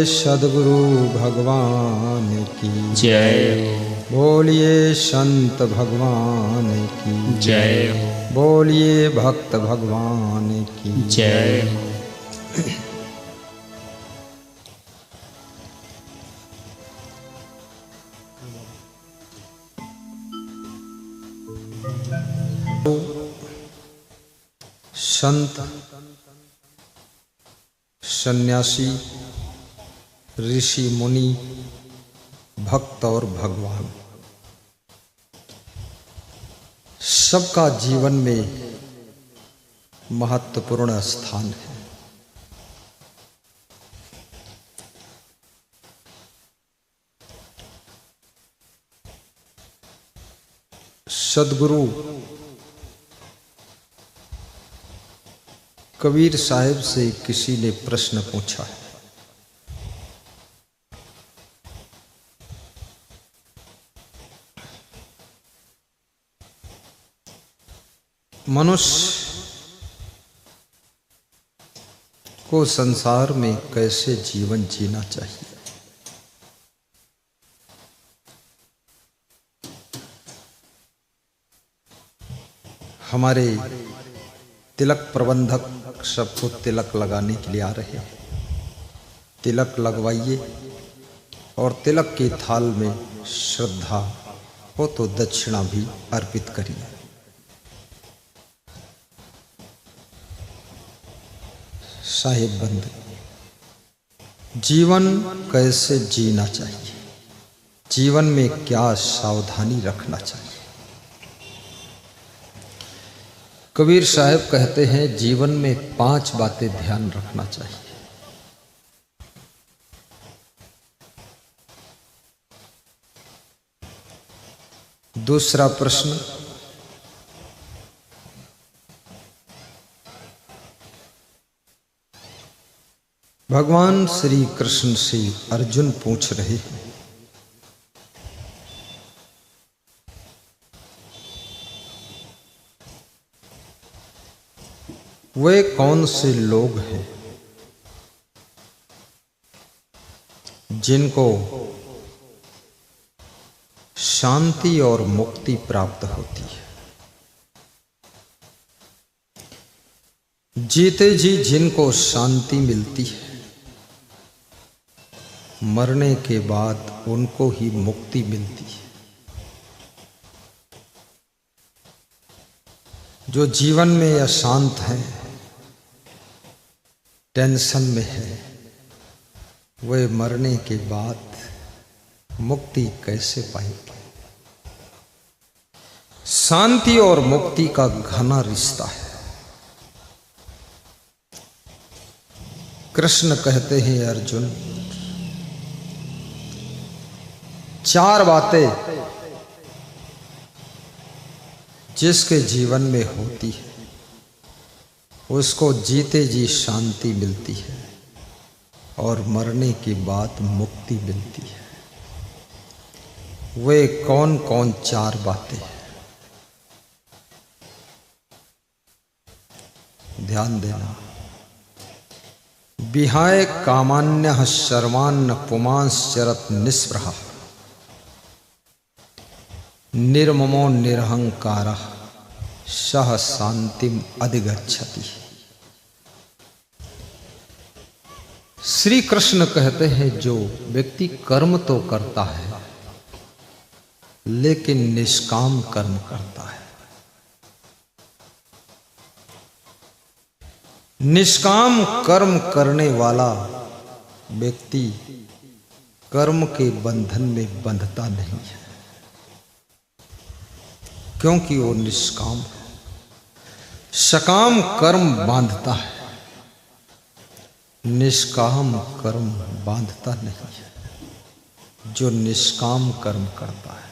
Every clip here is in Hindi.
सद्गुरु भगवान की जय। बोलिए संत भगवान की जय। बोलिए भक्त भगवान की जय। संत, सन्यासी, ऋषि मुनि, भक्त और भगवान सबका जीवन में महत्वपूर्ण स्थान है। सद्गुरु कबीर साहिब से किसी ने प्रश्न पूछा है, मनुष्य को संसार में कैसे जीवन जीना चाहिए। हमारे तिलक प्रबंधक सबको तिलक लगाने के लिए आ रहे हैं। तिलक लगवाइए और तिलक के थाल में श्रद्धा हो तो दक्षिणा भी अर्पित करिए। साहिब बंद, जीवन कैसे जीना चाहिए, जीवन में क्या सावधानी रखना चाहिए। कबीर साहब कहते हैं जीवन में 5 बातें ध्यान रखना चाहिए। दूसरा प्रश्न, भगवान श्री कृष्ण से अर्जुन पूछ रहे हैं, वे कौन से लोग हैं जिनको शांति और मुक्ति प्राप्त होती है। जीते जी जिनको शांति मिलती है, मरने के बाद उनको ही मुक्ति मिलती है। जो जीवन में अशांत है, टेंशन में है, वे मरने के बाद मुक्ति कैसे पाएंगे। शांति और मुक्ति का घना रिश्ता है। कृष्ण कहते हैं अर्जुन, 4 बातें जिसके जीवन में होती है उसको जीते जी शांति मिलती है और मरने के बाद मुक्ति मिलती है। वे कौन कौन 4 बातें हैं, ध्यान देना। विहाय कामान्य शर्मान्न पुमांश्चरत निस्पृहा निर्ममो निरहंकार सह शांतिम अधिगच्छति। श्री कृष्ण कहते हैं जो व्यक्ति कर्म तो करता है लेकिन निष्काम कर्म करता है, निष्काम कर्म करने वाला व्यक्ति कर्म के बंधन में बंधता नहीं है, क्योंकि वो निष्काम है। सकाम कर्म बांधता है, निष्काम कर्म बांधता नहीं है, जो निष्काम कर्म करता है।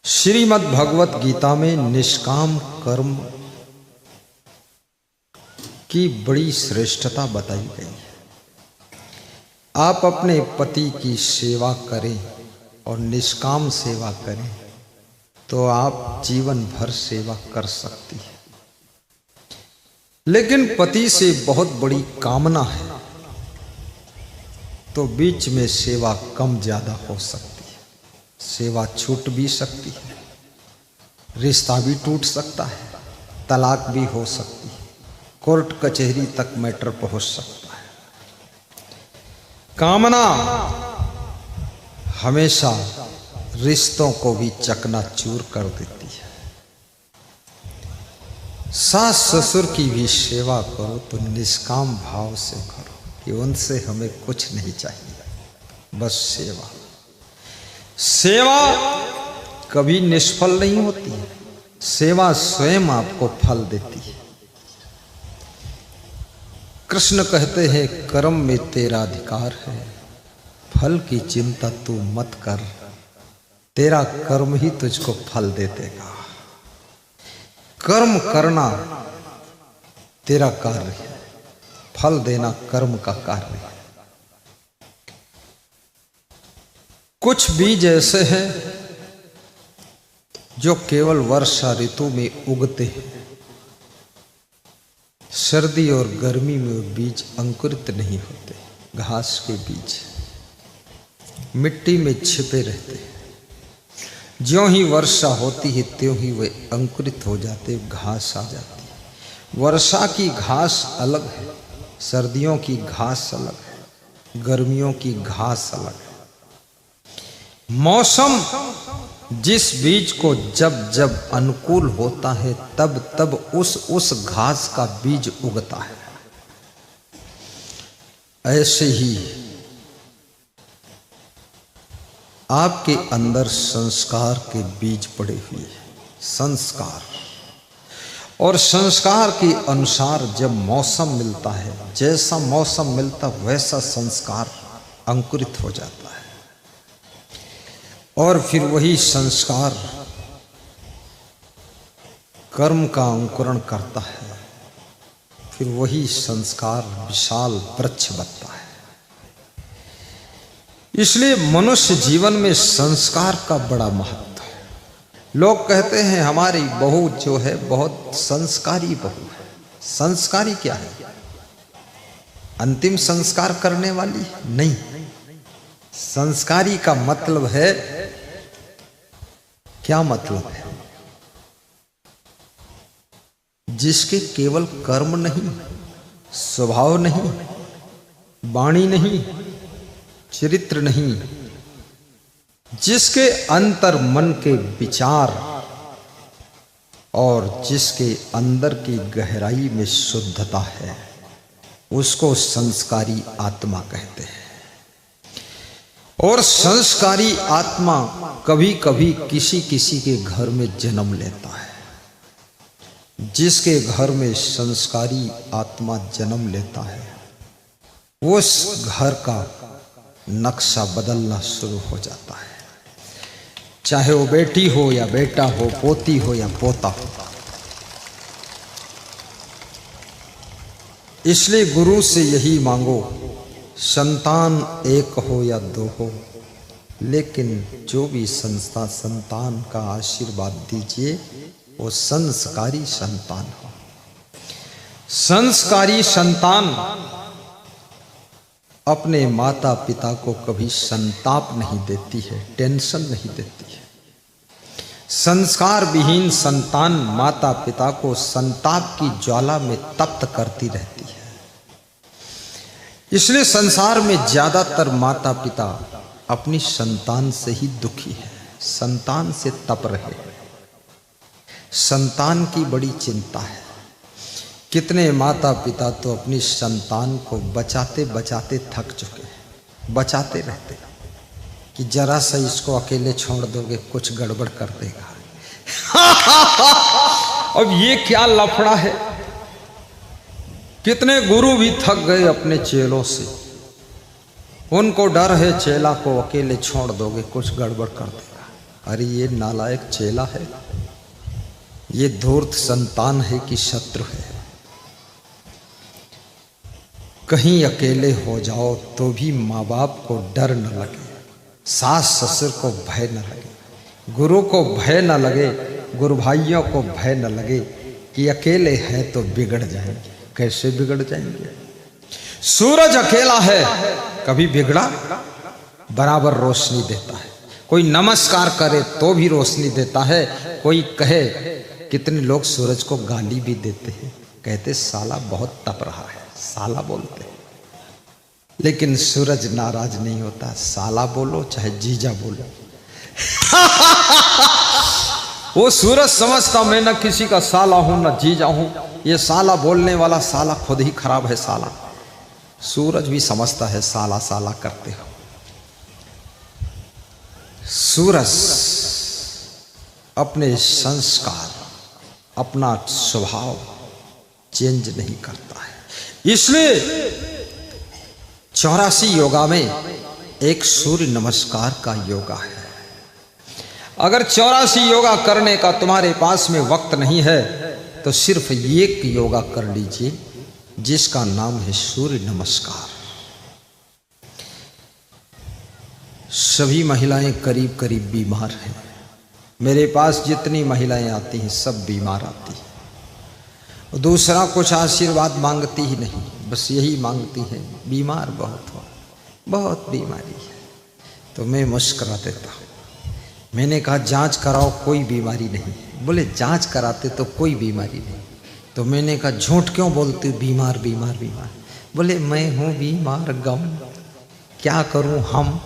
श्रीमद् भगवत गीता में निष्काम कर्म की बड़ी श्रेष्ठता बताई गई है। आप अपने पति की सेवा करें और निष्काम सेवा करें तो आप जीवन भर सेवा कर सकती है। लेकिन पति से बहुत बड़ी कामना है तो बीच में सेवा कम ज़्यादा हो सकती है, सेवा छूट भी सकती है, रिश्ता भी टूट सकता है, तलाक भी हो सकती है, कोर्ट कचहरी तक मैटर पहुंच सकता है। कामना हमेशा रिश्तों को भी चकनाचूर कर देती है। सास ससुर की भी सेवा करो तो निष्काम भाव से करो कि उनसे हमें कुछ नहीं चाहिए, बस सेवा। सेवा कभी निष्फल नहीं होती है, सेवा स्वयं आपको फल देती है। कृष्ण कहते हैं कर्म में तेरा अधिकार है, फल की चिंता तू मत कर, तेरा कर्म ही तुझको फल दे देगा। कर्म करना तेरा कार्य है, फल देना कर्म का कार्य है। कुछ बीज ऐसे हैं जो केवल वर्षा ऋतु में उगते हैं, सर्दी और गर्मी में वो बीज अंकुरित नहीं होते। घास के बीज मिट्टी में छिपे रहते हैं, ज्यों ही वर्षा होती है त्यों ही वे अंकुरित हो जाते, घास आ जाती है। वर्षा की घास अलग है, सर्दियों की घास अलग है, गर्मियों की घास अलग है। मौसम जिस बीज को जब जब अनुकूल होता है तब तब उस घास का बीज उगता है। ऐसे ही आपके अंदर संस्कार के बीज पड़े हुए हैं, संस्कार, और संस्कार के अनुसार जब मौसम मिलता है, जैसा मौसम मिलता वैसा संस्कार अंकुरित हो जाता है, और फिर वही संस्कार कर्म का अंकुरण करता है, फिर वही संस्कार विशाल वृक्ष बनता है। इसलिए मनुष्य जीवन में संस्कार का बड़ा महत्व है। लोग कहते हैं हमारी बहू जो है बहुत संस्कारी बहू है। संस्कारी क्या है? अंतिम संस्कार करने वाली? नहीं, संस्कारी का मतलब है, क्या मतलब है? जिसके केवल कर्म नहीं, स्वभाव नहीं, वाणी नहीं, चरित्र नहीं, जिसके अंतर मन के विचार और जिसके अंदर की गहराई में शुद्धता है, उसको संस्कारी आत्मा कहते हैं। और संस्कारी आत्मा कभी कभी किसी किसी के घर में जन्म लेता है। जिसके घर में संस्कारी आत्मा जन्म लेता है, उस घर का नक्शा बदलना शुरू हो जाता है, चाहे वो बेटी हो या बेटा हो, पोती हो या पोता हो। इसलिए गुरु से यही मांगो, संतान एक हो या दो हो, लेकिन जो भी संतान का आशीर्वाद दीजिए वो संस्कारी संतान हो। संस्कारी संतान अपने माता पिता को कभी संताप नहीं देती है, टेंशन नहीं देती है। संस्कार विहीन संतान माता पिता को संताप की ज्वाला में तप्त करती रहती है। इसलिए संसार में ज्यादातर माता पिता अपनी संतान से ही दुखी है, संतान से तप रहे हैं। संतान की बड़ी चिंता है। कितने माता पिता तो अपनी संतान को बचाते बचाते थक चुके हैं, बचाते रहते हैं कि जरा सा इसको अकेले छोड़ दोगे कुछ गड़बड़ कर देगा। अब ये क्या लफड़ा है। कितने गुरु भी थक गए अपने चेलों से, उनको डर है चेला को अकेले छोड़ दोगे कुछ गड़बड़ कर देगा। अरे ये नालायक चेला है, ये धूर्त संतान है कि शत्रु है। कहीं अकेले हो जाओ तो भी माँ बाप को डर न लगे, सास ससुर को भय न लगे, गुरु को भय न लगे, गुरु भाइयों को भय न लगे कि अकेले हैं तो बिगड़ जाएंगे। कैसे बिगड़ जाएंगे? सूरज अकेला है, कभी बिगड़ा बराबर रोशनी देता है। कोई नमस्कार करे तो भी रोशनी देता है। कोई कहे, कितने लोग सूरज को गाली भी देते हैं, कहते साला बहुत तप रहा है, साला बोलते हैं। लेकिन सूरज नाराज नहीं होता, साला बोलो चाहे जीजा बोलो। वो सूरज समझता मैं न किसी का साला हूं न जीजा हूं, ये साला बोलने वाला साला खुद ही खराब है साला। सूरज भी समझता है साला साला करते हो। सूरज अपने संस्कार, अपना स्वभाव चेंज नहीं करता है। इसलिए 84 योगा में एक सूर्य नमस्कार का योगा है। अगर 84 योगा करने का तुम्हारे पास में वक्त नहीं है तो सिर्फ एक योगा कर लीजिए जिसका नाम है सूर्य नमस्कार। सभी महिलाएं करीब करीब बीमार हैं। मेरे पास जितनी महिलाएं आती हैं सब बीमार आती हैं। दूसरा कुछ आशीर्वाद मांगती ही नहीं, बस यही मांगती है बीमार बहुत हो, बहुत बीमारी है। तो मैं मुस्कुरा देता हूँ। मैंने कहा जांच कराओ, कोई बीमारी नहीं। बोले जांच कराते तो कोई बीमारी नहीं। तो मैंने कहा झूठ क्यों बोलते हो, बीमार बीमार बीमार। बोले मैं हूँ बीमार गम, क्या करूँ हम,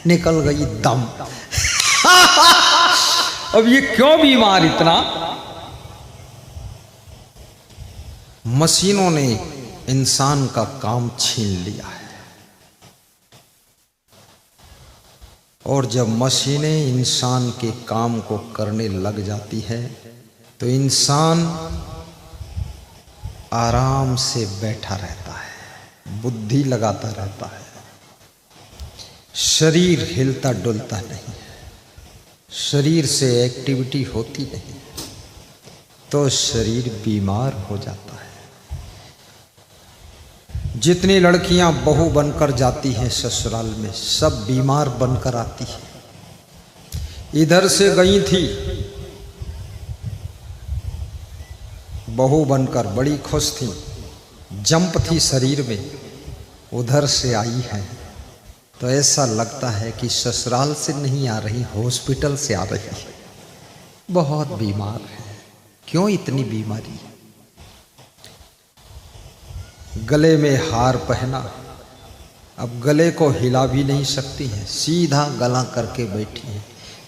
निकल गई दम। अब ये क्यों बीमार इतना? मशीनों ने इंसान का काम छीन लिया है। और जब मशीनें इंसान के काम को करने लग जाती है तो इंसान आराम से बैठा रहता है, बुद्धि लगाता रहता है, शरीर हिलता डुलता नहीं है, शरीर से एक्टिविटी होती नहीं, तो शरीर बीमार हो जाता है। जितनी लड़कियां बहू बनकर जाती हैं ससुराल में, सब बीमार बनकर आती हैं। इधर से गई थी बहू बनकर, बड़ी खुश थी, जंप थी शरीर में, उधर से आई है तो ऐसा लगता है कि ससुराल से नहीं आ रही, हॉस्पिटल से आ रही है। बहुत बीमार है। क्यों इतनी बीमारी? गले में हार पहना, अब गले को हिला भी नहीं सकती है, सीधा गला करके बैठी है।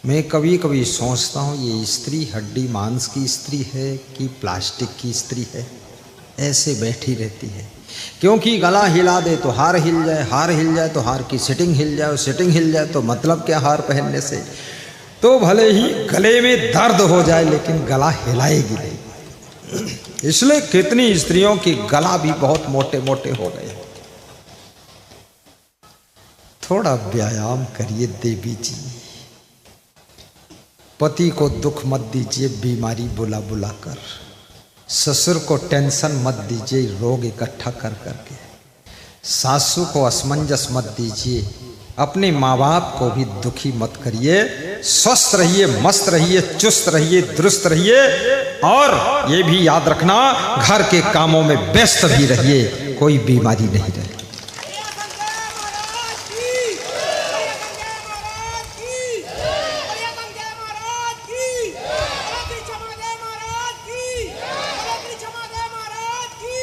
मैं कभी कभी सोचता हूँ ये स्त्री हड्डी मांस की स्त्री है कि प्लास्टिक की स्त्री है, ऐसे बैठी रहती है। क्योंकि गला हिला दे तो हार हिल जाए, हार हिल जाए तो हार की सिटिंग हिल जाए, सिटिंग हिल जाए तो मतलब क्या हार पहनने से, तो भले ही गले में दर्द हो जाए लेकिन गला हिलाएगी नहीं। इसलिए कितनी स्त्रियों की गला भी बहुत मोटे मोटे हो गए। थोड़ा व्यायाम करिए देवी जी। पति को दुख मत दीजिए बीमारी बुला बुला कर, ससुर को टेंशन मत दीजिए रोग इकट्ठा कर करके, सासू को असमंजस मत दीजिए, अपने माँ बाप को भी दुखी मत करिए। स्वस्थ रहिए, मस्त रहिए, चुस्त रहिए, दुरुस्त रहिए। और ये भी याद रखना घर के कामों में व्यस्त भी रहिए, कोई बीमारी नहीं रहे।